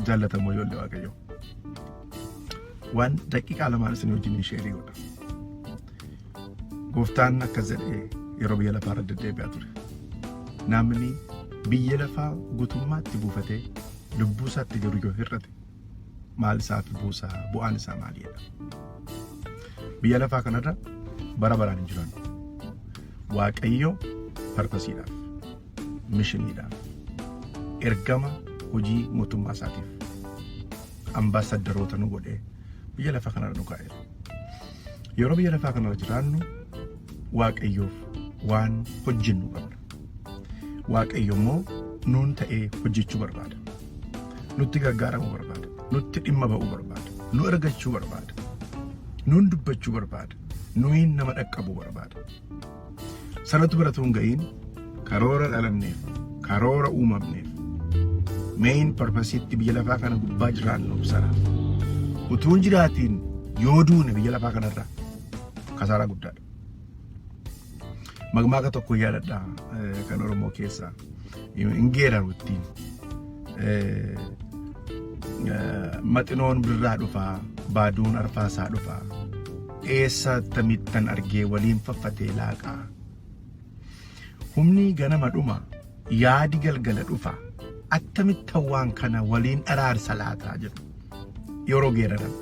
jaallatamoo ijoollee waaqayyoo. Waan daqiiqaa lamaan isin wajjin sheerii godha. Gooftaan akkas jedhee yeroo biyya lafaa irra deddeebi'aa ture. Namni biyya lafaa guutummaatti buufatee lubbuu isaatti garuu yoo hir'ate maal isaaf bu'aan isaa maalidha? Biyya lafaa kanarra bara baraan hin jiran. Waaqayyo parpasiidhaaf, mishiniidhaaf, ergama hojii mootummaa isaatiif ambaasaddaroota nu godhee biyya lafaa kanarra nu kaa'eera. Yeroo biyya lafaa kanarra jiraannu Waaqayyoof waan hojjennu qabna. Waaqayyo immoo nuun ta'ee hojjechuu barbaada. Nutti gargaaramuu barbaada. Nutti dhimma ba'uu barbaada. Nu argachuu barbaada. Nuun dubbachuu barbaada. Nuyin nama dhaqqabuu barbaada. Sanatu baratuun ga'iin karoora dhalanneef, karoora uumamneef, main purpose-itti biyya lafaa kana gubbaa jiraannu sana. Utuun jiraatiin yoo duune biyya lafaa kanarraa kasaaraa guddaadha. Magmaaka tokko yaadadha kan Oromoo keessaa hin geeraru ittiin maxinoon birraa dhufaa baaduun arfaasaa dhufaa eessa tamittan argee waliin faffatee laaqaa humni ganama dhuma yaadi galgala dhufa attamittan waan kana waliin araarsa laataa jedhu yeroo geeraran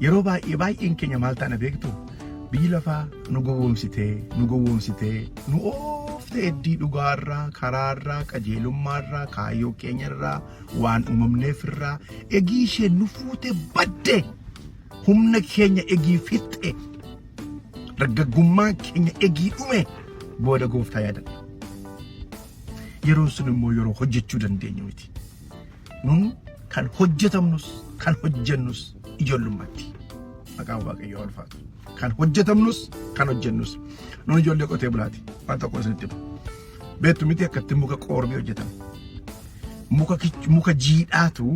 yeroo baay'een keenya maal taana beektu biyyi lafaa nu gowwoomsitee nu ooftee eddii dhugaarraa karaarraa qajeelummaarraa kaayyoo keenyarraa waan uumamneefirraa egii isheen nu fuute badde humna keenya egii fixxe dargaggummaan keenya egii dhume booda gooftaa yaadadha. Yeroon sun immoo yeroo hojjechuu dandeenyu miti. Nun kan hojjetamnus kan hojjennus ijoollummaatti. Maqaan Waaqayyoo ulfaatu. Kan hojjetamnus kan hojjennus nun ijoollee qotee bulaati waan tokko isinitti himu. Beektu miti akkatti muka qoorbii hojjetame. Muka jiidhaatu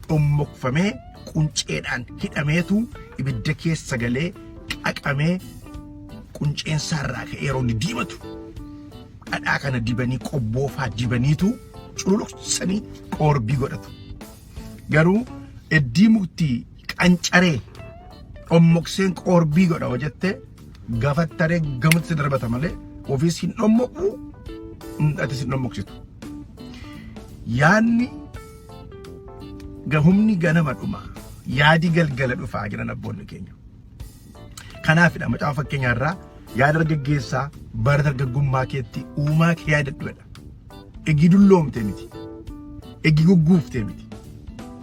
dhommokfamee qunceedhaan hidhameetu ibidda keessa galee qaqamee qunceensaarraa ka'ee yeroo inni diimatu dhadhaa kana dibanii qobboofaa dibaniitu cululuqsanii qoorbii godhatu. Garuu eddii muktii qancaree dhommokseen qoorbii godha hojjettee gafattaree gamatti darbata malee ofiis hin dhommoqu atis hin dhommoksitu. Yaadni humni ganama dhuma yaadi galgala dhufaa jiran abboonni keenya. Kanaafidha macaafa fakkeenyaarraa yaada dargaggeessaa bara dargaggummaa keetti uumaa kee yaadadhuudha. Eegii dulloomte miti. Eegii gugguuftee miti.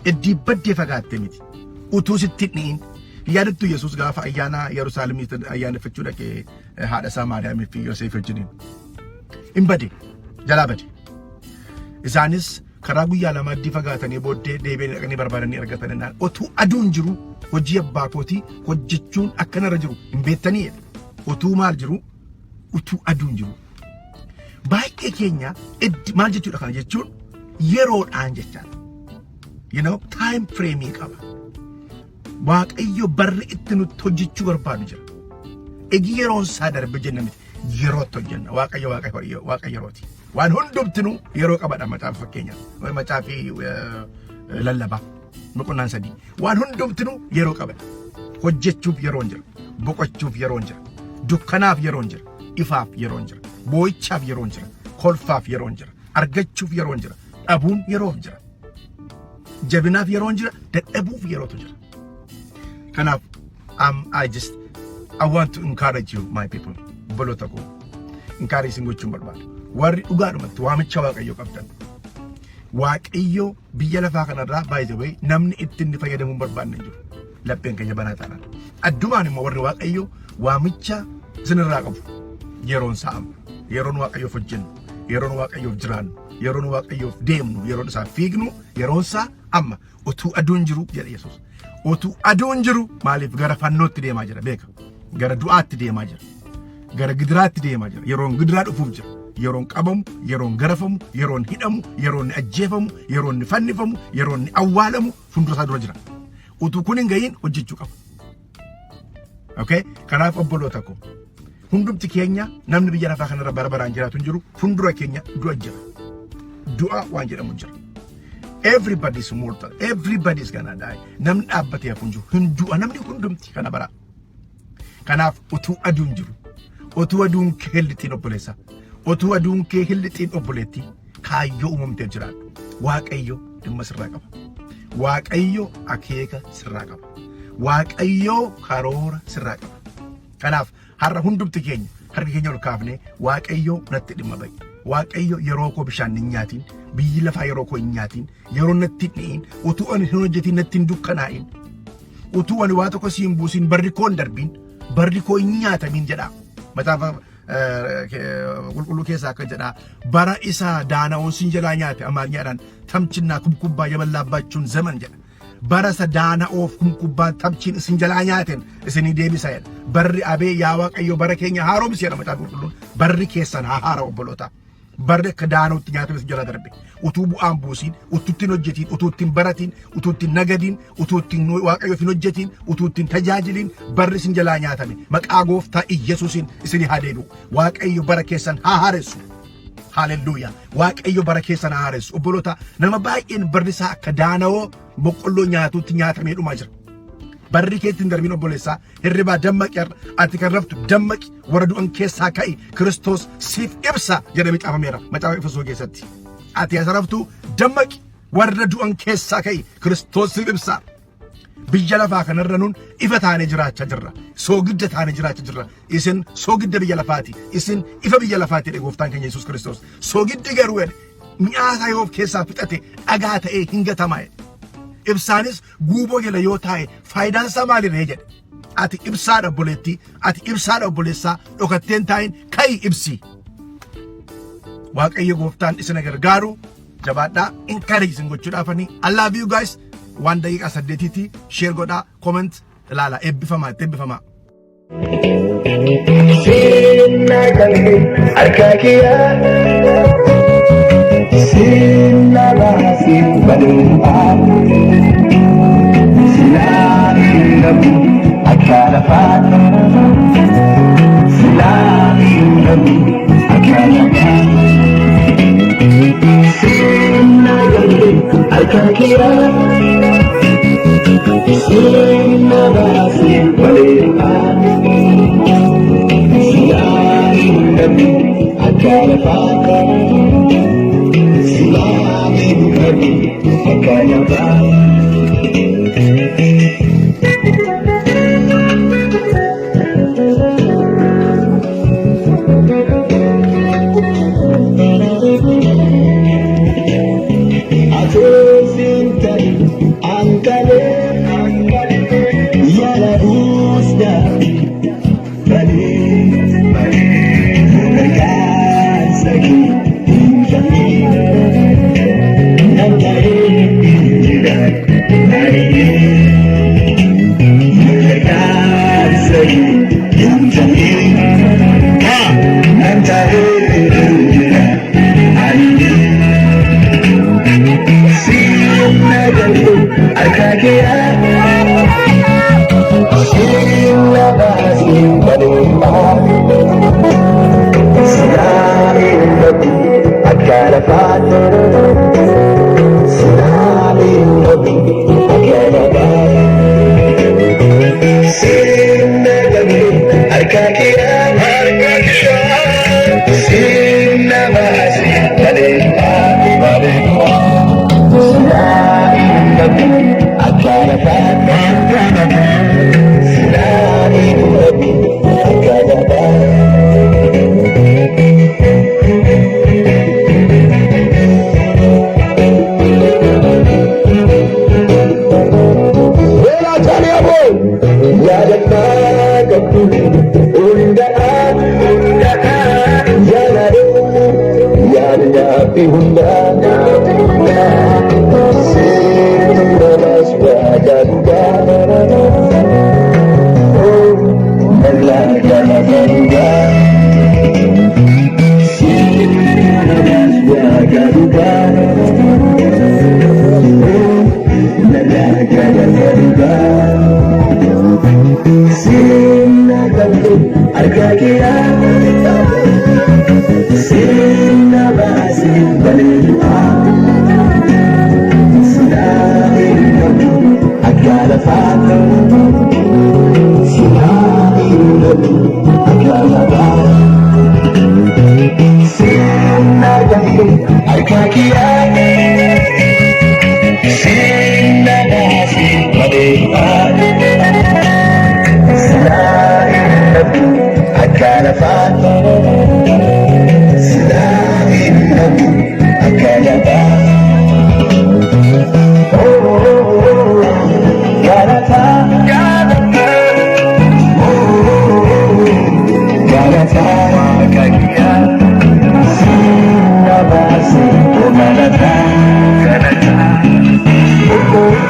Eddii baddee fagaatte miti. Utuu sitti dhiin yaadattu Yesuus gaafa ayyaana Yerusaalemitti ayyaaneffachuu dhaqee haadha isaa Maariyaamii fi Yoosef wajjiniin. Hin bade jalaa bade. Isaanis karaa guyyaa lama addii fagaatanii booddee deebi'anii dhaqanii barbaadanii argatanii otuu aduun jiru hojii abbaa kootii hojjechuun akkanarra jiru hin beektanii otuu maal jiru utuu aduun jiru. Baay'ee keenya maal jechuudha kana jechuun yeroodhaan jechaadha. Time frame qaba. Waaqayyo barri itti nutti hojjechuu barbaadu jira. Eegi yeroon isaa darbe jenna miti yerootti hojjenna. Waaqa yerooti. Waan hundumtinu yeroo qabadha macaafa fakkeenyaa. Macaafii lallabaa boqonnaan 3. Waan hundumtinu yeroo qabadha. Hojjechuuf yeroon jira. Boqochuuf yeroon jira. Dukkanaaf yeroon jira. Ifaaf yeroon jira. Boo'ichaaf yeroon jira. Kolfaaf yeroon jira. Argachuuf yeroon jira. Dhabuun yeroof jira. Jabinaaf yeroon jira. Dadhabuuf yerootu jira. Kanaaf I want to encourage you my people. Bolota ko. Encourage gochuun barbaada. Warri dhugaadhumatti waamicha Waaqayyoo qabdan. Waaqayyoo biyya lafaa kanarraa by the way namni ittiin fayyadamuun barbaanne jiru. Lapheen keenya banaa taanaan. Addumaan immoo warri Waaqayyoo waamicha isinirraa qabu. Yeroon isaa amma. Yeroon Waaqayyoof hojjennu. Yeroon Waaqayyoof jiraannu. Yeroon Waaqayyoof deemnu. Yeroon isaa fiignu. Yeroon isaa amma. Utuu aduun jiru jedha Yesuus. Utuu aduun jiru maaliif gara fannootti deemaa jira beeka. Gara du'aatti deemaa jira. Gara gidiraatti deemaa jira. Yeroon gidiraa dhufuuf jira. Yeroon qabamu, yeroon garafamu, yeroon hidhamu, yeroon ajjeefamu, yeroon fannifamu, yeroon awwaalamu fuuldura dura jira. Utuu kun hin ga'iin hojjechuu qaba. Okay? Kanaaf obboloota ko. Hundumti keenya namni biyya lafaa kanarra bara baraan jiraatu hin jiru. Fuuldura keenya du'a jira. Du'a waan jedhamu jira. Everybody is mortal. Everybody is gonna die. Namni dhaabbate hafunju hindu namni hundumti kana bara. Kanaaf utuu aduun jiru. Utuu aduun kee hillitiin obboleessa. Utuu aduun kee hillitiin obboleetti kaayyoo uumamtee jiraadhu. Waaqayyo dhimma sirraa qaba. Waaqayyo akeeka sirraa qaba. Waaqayyo karoora sirraa qaba. Kanaaf har'a hundumti keenya harki keenya ol kaafnee waaqayyo natti dhimma ba'i. Waaqayyo yeroo koo bishaan hin nyaatiin, biyyi lafaa yeroo koo hin nyaatiin, yeroo natti dhiin, utuu ani hin hojjetiin natti hin dukkanaa'in, utuu ani waa tokko siin buusin barri koo hin darbiin, barri koo hin nyaatamin jedha. Mataafa qulqulluu keessaa akka jedha bara isaa daana'oon siin jalaa nyaate amaaryaadhaan tamchinnaa kumkubbaa yabalaabbaachuun zaman jedha. Bara isa daana'oof kumkubbaan tamchiin isin jalaa nyaaten isinii deebisa jedha. Barri abee yaa Waaqayyo bara keenya haaromsi jedha mataafa qulqulluun. Barri keessan haa haara obboloota. Barri akka daana'utti nyaatame isin jalaa darbe. Utuu bu'aan buusin, utuu ittiin hojjetiin, utuu ittiin baratiin, utuu ittiin nagadiin, utuu ittiin Waaqayyoof hin hojjetiin, utuu ittiin tajaajiliin barri isin jalaa nyaatame. Maqaa Gooftaa Iyyesuusiin isinii haa deebi'u. Waaqayyo bara keessan haa haaressu. Hallelujah. Waaqayyo bara keessan haa haaressu. Obboloota nama baay'een barri isaa akka daana'oo boqqolloo nyaatuutti nyaatamee dhumaa jira. Barri keetti hin darbiin obboleessaa hirribaa dammaqi ati kan raftu dammaqi warra du'an keessaa ka'i Kiristoos siif ibsa jedhamee caafameera macaafa Efesoo keessatti. Ati as raftu dammaqi warra du'an keessaa ka'i Kiristoos siif ibsa. Biyya lafaa kanarra nun ifa taanee jiraachaa jirra. Soogidda taanee jiraachaa jirra. Isin soogidda biyya lafaati. Isin ifa biyya lafaati jedhe Gooftaan keenya Yesuus Kiristoos. Soogiddi garuu mi'aasaa yoo of keessaa fixate dhagaa ta'ee hin gatamaa jedhe. Ibsaanis guuboo jala yoo taa'e faayidaan isaa maalirree jedhe. Ati ibsaadha obboleettii, ati ibsaadha obboleessaa dhokatteen taa'in ka'i ibsi. Waaqayyo Gooftaan isin gargaaru jabaadhaa encourage isin gochuudhaafanii. I love you guys. Waan daqiiqaa 8 share godhaa, comment ilaala, eebbifamaa, itti eebbifamaa. Sinna galgee harka kiyyaa sinna baasii baduudhaa silaa hin dhabu akka lafaatti silaa hin dhabu akka lafaatti sinna galgee harka kiyyaa sinna baasii baduudhaa silaa hin dhabu akka lafaatti silaa hin dhabu akka lafaatti.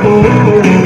oh, oh.